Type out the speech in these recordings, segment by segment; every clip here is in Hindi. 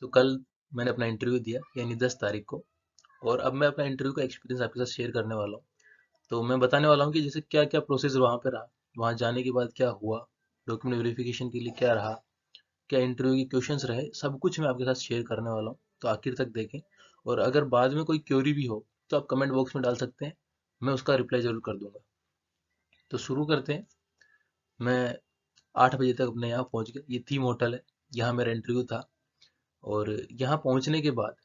तो कल मैंने अपना इंटरव्यू दिया, यानी 10 तारीख को। और अब मैं अपना इंटरव्यू का एक्सपीरियंस आपके साथ शेयर करने वाला हूँ। तो मैं बताने वाला हूँ कि जैसे क्या क्या प्रोसेस वहाँ पे रहा, वहाँ जाने के बाद क्या हुआ, डॉक्यूमेंट वेरिफिकेशन के लिए क्या रहा, क्या इंटरव्यू के क्वेश्चंस रहे, सब कुछ मैं आपके साथ शेयर करने वाला हूँ। तो आखिर तक देखें। और अगर बाद में कोई क्वेरी भी हो तो आप कमेंट बॉक्स में डाल सकते हैं, मैं उसका रिप्लाई जरूर कर दूंगा। तो शुरू करते हैं। मैं 8 बजे तक अपने यहाँ पहुँच गया। ये थीम होटल है, यहाँ मेरा इंटरव्यू था। और यहाँ पहुँचने के बाद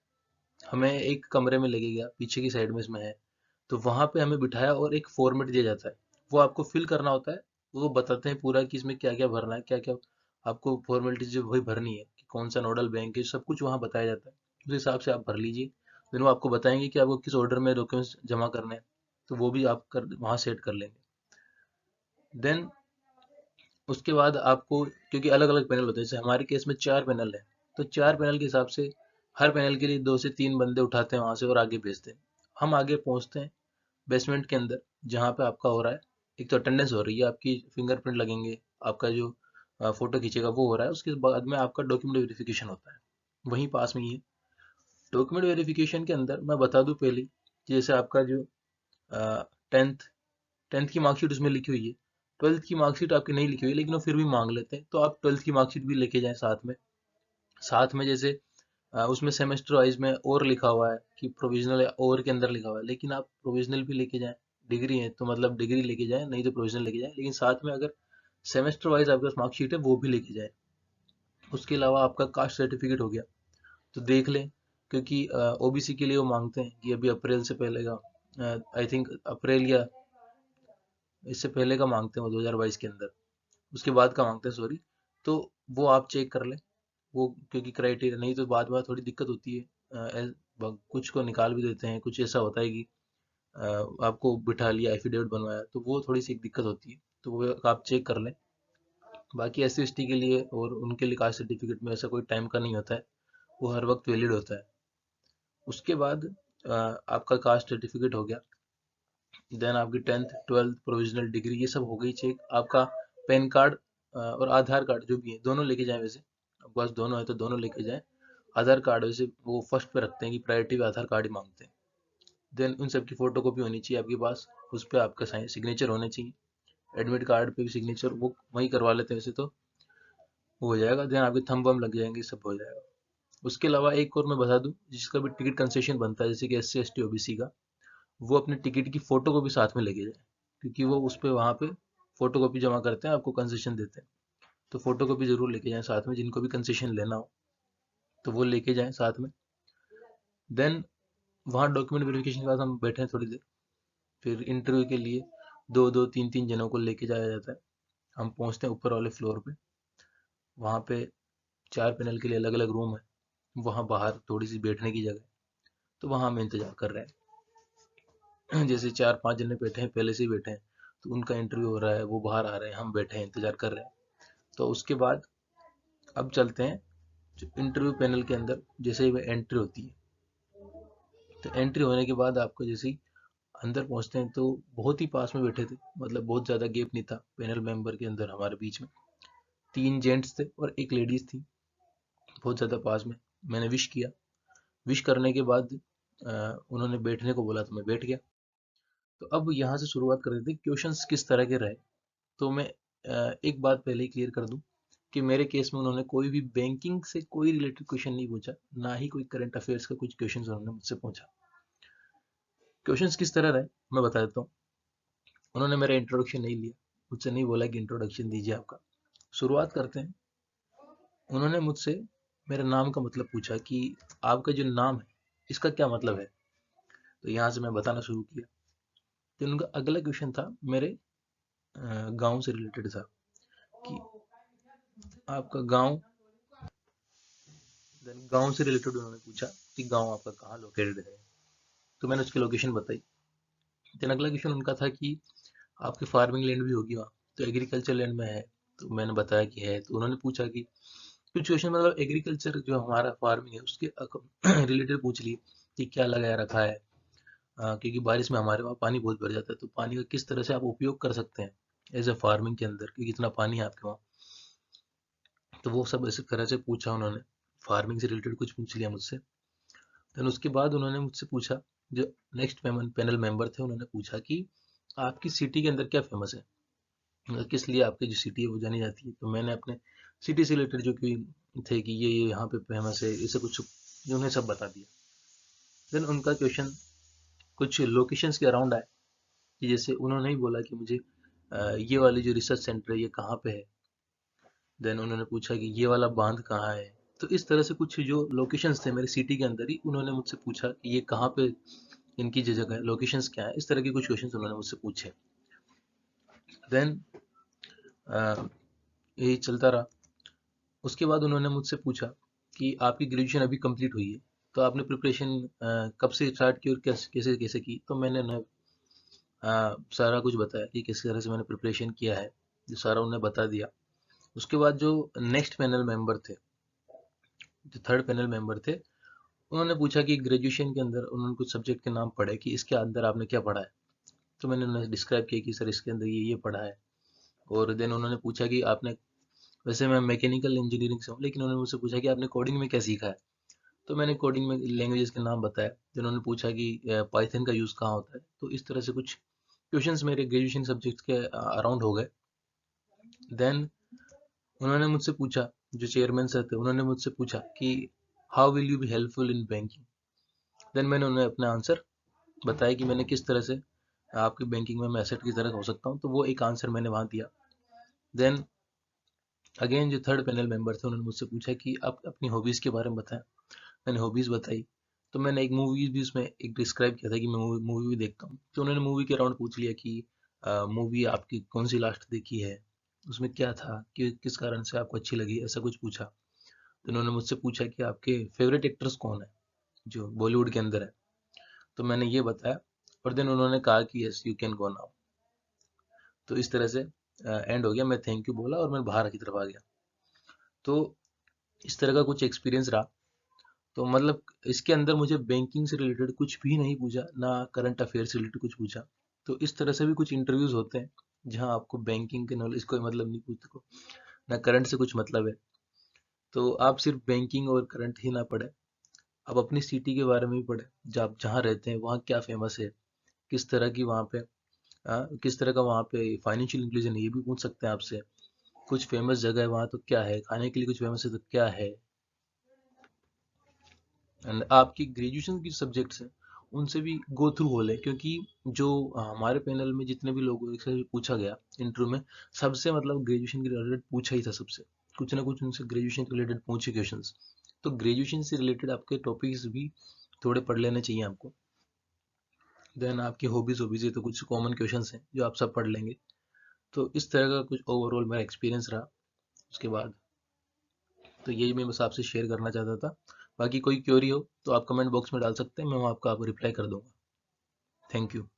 हमें एक कमरे में लेके गया, पीछे की साइड में इसमें है। तो वहाँ पे हमें बिठाया और एक फॉर्मेट दिया जाता है, वो आपको फिल करना होता है। वो बताते हैं पूरा कि इसमें क्या क्या भरना है, क्या क्या आपको फॉर्मेलिटीज जो वही भरनी है, कि कौन सा नोडल बैंक है, सब कुछ वहाँ बताया जाता है। उस हिसाब से आप भर लीजिए। फिर वो आपको बताएंगे कि आपको किस ऑर्डर में डॉक्यूमेंट्स जमा करने हैं, तो वो भी आप कर वहाँ सेट कर लेंगे। देन उसके बाद आपको, क्योंकि अलग अलग पैनल होते हैं, जैसे हमारे केस में 4 पैनल है, तो 4 पैनल के हिसाब से हर पैनल के लिए 2 से 3 बंदे उठाते हैं वहां से और आगे भेजते हैं। हम आगे पहुंचते हैं बेसमेंट के अंदर, जहाँ पे आपका हो रहा है। एक तो अटेंडेंस हो रही है, आपकी फिंगरप्रिंट लगेंगे, आपका जो फोटो खींचेगा वो हो रहा है। उसके बाद में आपका डॉक्यूमेंट वेरिफिकेशन होता है, वहीं पास में ही है। डॉक्यूमेंट वेरिफिकेशन के अंदर मैं बता दूं पहले कि जैसे आपका जो टेंथ टेंथ की मार्कशीट उसमें लिखी हुई है। ट्वेल्थ की मार्कशीट आपकी नहीं लिखी हुई है, लेकिन वो फिर भी मांग लेते हैं, तो आप ट्वेल्थ की मार्कशीट भी लेके जाएं साथ में जैसे उसमें सेमेस्टर वाइज में और लिखा हुआ है कि प्रोविजनल और के अंदर लिखा हुआ है, लेकिन आप प्रोविजनल भी लेके जाएं। डिग्री है तो मतलब डिग्री लेके जाएं, नहीं तो प्रोविजनल लेके जाएं, लेकिन साथ में अगर सेमेस्टर वाइज आपके पास मार्कशीट है वो भी लेके जाएं। उसके अलावा आपका कास्ट सर्टिफिकेट हो गया, तो देख लें, क्योंकि ओबीसी के लिए वो मांगते हैं कि अभी अप्रैल से पहले का, आई थिंक अप्रैल या इससे पहले का मांगते हैं वो 2022 के अंदर, उसके बाद का मांगते हैं, सॉरी। तो वो आप चेक कर लें, वो क्योंकि क्राइटेरिया, नहीं तो बाद में थोड़ी दिक्कत होती है। कुछ को निकाल भी देते हैं, कुछ ऐसा होता है कि अ, आपको बिठा लिया, एफिडेविट बनवाया, तो वो थोड़ी सी एक दिक्कत होती है, तो वो आप चेक कर लें। बाकी एस सी के लिए और उनके लिए कास्ट सर्टिफिकेट में ऐसा कोई टाइम का नहीं होता है, वो हर वक्त वैलिड होता है। उसके बाद आपका कास्ट सर्टिफिकेट हो गया। देन आपकी टेंथ ट्वेल्थ प्रोविजनल डिग्री ये सब हो गई चेक। आपका पैन कार्ड और आधार कार्ड जो भी है दोनों लेके जाएं। वैसे आपके पास दोनों है तो दोनों लेके जाएं। आधार कार्ड वैसे वो फर्स्ट पे रखते हैं कि प्रायोरिटी पे आधार कार्ड ही मांगते हैं। देन उन सब की फोटो कॉपी होनी चाहिए आपके पास, उस पर आपका साइन सिग्नेचर होने चाहिए। एडमिट कार्ड पे भी सिग्नेचर वो वही करवा लेते हैं वैसे तो, वो हो जाएगा। देन आपके थंब वम लग जाएंगे, सब हो जाएगा। उसके अलावा एक और मैं बता दूं, जिसका भी टिकट कंसेशन बनता है, जैसे कि S C S T OBC का, वो अपने टिकट की फोटो को भी साथ में लेके जाए, क्योंकि वो उस पे वहाँ पे फोटो कॉपी जमा करते हैं, आपको कंसेशन देते हैं। तो फोटो कॉपी जरूर लेके जाएं साथ में, जिनको भी कंसेशन लेना हो तो वो लेके जाएं साथ में। देन वहाँ डॉक्यूमेंट वेरिफिकेशन के बाद हम बैठे हैं थोड़ी देर। फिर इंटरव्यू के लिए दो दो तीन तीन जनों को लेके जाया जाता है। हम पहुँचते हैं ऊपर वाले फ्लोर पे। वहाँ पे 4 पैनल के लिए अलग अलग रूम है। वहाँ बाहर थोड़ी सी बैठने की जगह है, तो वहाँ हम इंतजार कर रहे हैं। जैसे 4-5 जने बैठे हैं, पहले से ही बैठे हैं, तो उनका इंटरव्यू हो रहा है, वो बाहर आ रहे हैं, हम बैठे हैं इंतजार कर रहे हैं। तो उसके बाद अब चलते हैं जो इंटरव्यू पैनल के अंदर। जैसे ही वह एंट्री होती है, तो एंट्री होने के बाद आपको जैसे ही अंदर पहुंचते हैं, तो बहुत ही पास में बैठे थे, मतलब बहुत ज़्यादा गैप नहीं था पैनल मेंबर के अंदर हमारे बीच में। 3 जेंट्स थे और एक लेडीज थी, बहुत ज़्यादा पास में। मैंने विश किया। विश करने के बाद उन्होंने बैठने को बोला, तो मैं बैठ गया। तो अब यहाँ से शुरुआत कर देते हैं क्वेश्चंस किस तरह के रहे। तो मैं एक बात पहले ही क्लियर कर दूं कि मेरे केस में उन्होंने कोई भी बैंकिंग से कोई रिलेटेड क्वेश्चन नहीं पूछा, ना ही कोई करंट अफेयर्स का कुछ क्वेश्चन उन्होंने मुझसे पूछा। क्वेश्चंस किस तरह रहे मैं बता देता हूँ। उन्होंने मेरा इंट्रोडक्शन नहीं लिया, मुझसे नहीं बोला कि इंट्रोडक्शन दीजिए आपका। शुरुआत करते हैं। उन्होंने मुझसे मेरे नाम का मतलब पूछा कि आपका जो नाम है इसका क्या मतलब है। तो यहाँ से मैं बताना शुरू किया। तो उनका अगला क्वेश्चन था मेरे गांव से रिलेटेड था, कि आपका गांव। देन गांव से रिलेटेड उन्होंने पूछा कि गांव आपका कहाँ लोकेटेड है। तो मैंने उसकी लोकेशन बताई। देन अगला क्वेश्चन उनका था कि आपकी फार्मिंग लैंड भी होगी वहाँ, तो एग्रीकल्चर लैंड में है। तो मैंने बताया कि है। तो उन्होंने पूछा कि कुछ क्वेश्चन मतलब एग्रीकल्चर जो हमारा फार्मिंग है उसके रिलेटेड पूछ लिए कि क्या लगाया रखा है। क्योंकि बारिश में हमारे वहाँ पानी बहुत भर जाता है, तो पानी का किस तरह से आप उपयोग कर सकते हैं एज ए फार्मिंग के अंदर, क्योंकि इतना पानी है आपके वहाँ। तो वो सब इस तरह से पूछा उन्होंने। फार्मिंग से रिलेटेड कुछ पूछ लिया मुझसे। देन उसके बाद उन्होंने मुझसे पूछा, जो नेक्स्ट पैनल मेंबर थे, उन्होंने पूछा कि आपकी सिटी के अंदर क्या फेमस है, मतलब किस लिए आपकी जो सिटी है वो जानी जाती है। तो मैंने अपने सिटी से रिलेटेड जो कि थे कि ये यहाँ पे फेमस है, इसे कुछ जो उन्हें सब बता दिया। देन उनका क्वेश्चन कुछ लोकेशंस के अराउंड आए, कि जैसे उन्होंने ही बोला कि मुझे ये वाली जो रिसर्च सेंटर है ये कहाँ पे है। देन उन्होंने पूछा कि ये वाला बांध कहाँ है। तो इस तरह से कुछ जो लोकेशंस थे मेरे सिटी के अंदर ही, उन्होंने मुझसे पूछा कि ये कहाँ पे इनकी जो जगह है, लोकेशंस क्या है, इस तरह के कुछ क्वेश्चंस उन्होंने मुझसे पूछे। देन यही चलता रहा। उसके बाद उन्होंने मुझसे पूछा कि आपकी ग्रेजुएशन अभी कंप्लीट हुई है, तो आपने प्रिपरेशन कब से स्टार्ट की और कैसे कैसे कैसे की। तो मैंने उन्हें सारा कुछ बताया कि किस तरह से मैंने प्रिपरेशन किया है, जो सारा उन्हें बता दिया। उसके बाद जो नेक्स्ट पैनल मेंबर थे, जो थर्ड पैनल मेंबर थे, उन्होंने पूछा कि ग्रेजुएशन के अंदर उन्होंने कुछ सब्जेक्ट के नाम पढ़े कि इसके अंदर आपने क्या पढ़ा है। तो मैंने उन्हें डिस्क्राइब किया कि सर इसके अंदर ये पढ़ा है। और देन उन्होंने पूछा कि आपने, वैसे मैं मैकेनिकल इंजीनियरिंग से हूँ, लेकिन उन्होंने मुझसे पूछा कि आपने कोडिंग में क्या सीखा है। तो मैंने कोडिंग में लैंग्वेजेस के नाम बताया। तो उन्होंने पूछा कि पाइथन का यूज़ कहाँ होता है। तो इस तरह से कुछ क्वेश्चंस मेरे ग्रेजुएशन सब्जेक्ट्स के अराउंड हो गए। देन उन्होंने मुझसे पूछा, जो चेयरमैन सर थे, उन्होंने मुझसे पूछा कि how will you be helpful in banking. Then मैंने उन्हें अपना आंसर बताया कि मैंने किस तरह से आपकी बैंकिंग में मैं एसेट की तरह हो सकता हूँ। तो वो एक आंसर मैंने वहाँ दिया। देन अगेन जो थर्ड पैनल मेंबर थे, उन्होंने मुझसे पूछा कि आप अपनी हॉबीज़ के बारे में बताएं। मैंने हॉबीज़ बताई। तो मैंने एक मूवी भी उसमें एक डिस्क्राइब किया था कि मैं मूवी भी देखता हूँ। तो उन्होंने मूवी के अराउंड पूछ लिया कि मूवी आपकी कौन सी लास्ट देखी है, उसमें क्या था, कि किस कारण से आपको अच्छी लगी, ऐसा कुछ पूछा। तो उन्होंने मुझसे पूछा कि आपके फेवरेट एक्टर्स कौन है जो बॉलीवुड के अंदर है। तो मैंने ये बताया। और देन उन्होंने कहा कि yes you can go now. तो इस तरह से एंड हो गया। मैं थैंक यू बोला और मैं बाहर की तरफ आ गया। तो इस तरह का कुछ एक्सपीरियंस रहा। तो मतलब इसके अंदर मुझे बैंकिंग से रिलेटेड कुछ भी नहीं पूछा, ना करंट अफेयर से रिलेटेड कुछ पूछा। तो इस तरह से भी कुछ इंटरव्यूज होते हैं जहां आपको बैंकिंग के नॉलेज कोई मतलब नहीं पूछते को, ना करंट से कुछ मतलब है। तो आप सिर्फ बैंकिंग और करंट ही ना पढ़े, आप अपनी सिटी के बारे में भी पढ़े, जब आप जहाँ रहते हैं वहाँ क्या फेमस है, किस तरह की वहाँ पे किस तरह का वहाँ पे फाइनेंशियल इंक्लूजन है, ये भी पूछ सकते हैं आपसे। कुछ फेमस जगह है वहाँ तो क्या है, खाने के लिए कुछ फेमस है तो क्या है। एंड आपकी ग्रेजुएशन की सब्जेक्ट्स हैं, उनसे भी गो थ्रू हो लें, क्योंकि जो हमारे पैनल में जितने भी लोगों से पूछा गया इंटरव्यू में, सबसे मतलब ग्रेजुएशन के रिलेटेड पूछा ही था सबसे, कुछ ना कुछ उनसे ग्रेजुएशन के रिलेटेड पूछे क्वेश्चंस। तो ग्रेजुएशन से रिलेटेड आपके टॉपिक्स भी थोड़े पढ़ लेने चाहिए आपको। देन आपकी हॉबीज हॉबीज ये तो कुछ कॉमन क्वेश्चंस हैं जो आप सब पढ़ लेंगे। तो इस तरह का कुछ ओवरऑल मेरा एक्सपीरियंस रहा उसके बाद। तो यही मैं बस आपसे शेयर करना चाहता था। बाकी कोई क्वेरी हो तो आप कमेंट बॉक्स में डाल सकते हैं, मैं वहाँ आपको रिप्लाई कर दूंगा। Thank you.